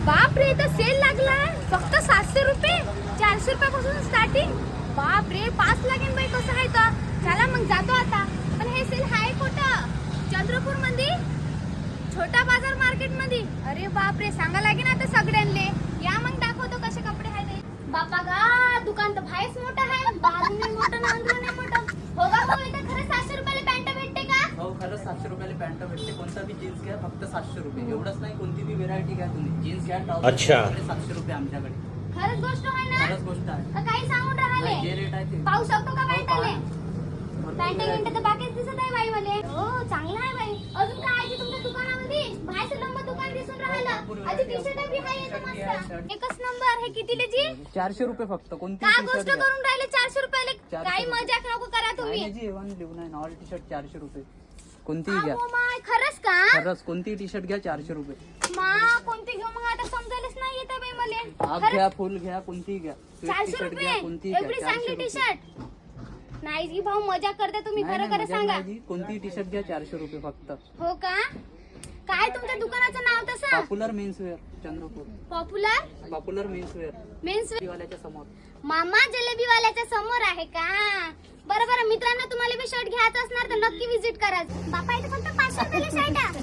बाप रे, इथं सेल लागलाय. फक्त 700 रुपये, 400 रुपयापासून स्टार्टिंग. बाप रे, 5 लागेल बाई. कसं आहे तर चला मग जातो आता. पण हे सेल आहे कुठं? चंद्रपूर मध्ये, छोटा बाजार मार्केट मध्ये. अरे बाप रे, सांगा लागेल आता सगळ्यांना. या मग दाखवतो कसे कपडे आहेत. बापा गा, दुकान तर भाईच मोठं आहे. बाजून नाही मोठं ना अंदरून नाही मोठं. हो का हो, इथं खरं 700 रुपयाला पॅन्ट भेटते का? हो, खरंच 700 रुपयाला पॅन्ट भेटते. कोणता बी जीन्स घ्या फक्त 700 रुपये. एवढंच नाही, कोणती बी व्हेरायटी घ्या तुम्ही. जीन्स घ्या, ट्राउझर अच्छा. 700 रुपये आमच्याकडे. खरंच गोष्ट आहे ना? खरंच गोष्ट आहे. का काही सांगून राहिले? जे रेट आहे ते पाहू शकतो का हो, पॅन्ट आले? पॅन्ट गिंट तर बाकीच दिसत आहे बाई मले. हो, चांगला आहे बाई. अजून काय आहे तुमच्या दुकानामध्ये? बाहेरचं लंब दुकान दिसून राहिलं. आधी टी-शर्ट बी आहे इथं मस्त. एकच नंबर. हे कितीले जी? 400 रुपये फक्त. कोणती काय टी-शर्ट गोष्ट घ्या. करून राहिले 400 रुपयाले? 400 काही रुपये. मजाक नको करा तुम्ही. नाही जी, एवन लिहून आहे. ऑल टी-शर्ट 400 रुपये. कोणतीही घ्या. अहो माय, खरंच का? खरंच कोणतीही टी-शर्ट घ्या 400 रुपये. मा, कोणती घेऊ मग? आता समजायलाच नाही येत बाई मले. हाफ खरंच? घ्या, फुल घ्या, कोणतीही घ्या. 400 टी-शर्ट घ्या, रुपये कोणतीही एवढी घ्या. चांगली 400 टी रुपये. शर्ट? नाही जी भाऊ, मजाक करता तुम्ही. नाही, खरं नाही, खरं मजाक सांगा. नाही जी. कोणतीही टी-शर्ट घ्या 400 रुपये फक्त. हो का? काय तुमच्या दुकानाचं नाव तसं? Popular men's wear Chandrapur. Popular men's wear men's दिवाल्याच्या समोर. मामा जलेबीवाल्याच्या समोर आहे का? बरं बरं, मित्रांनो तुम्हाला बी शर्ट घ्यायचा असणार तर नक्की विजिट करा. बापा, इथे फक्त 500 रुपयाला शर्ट आहे.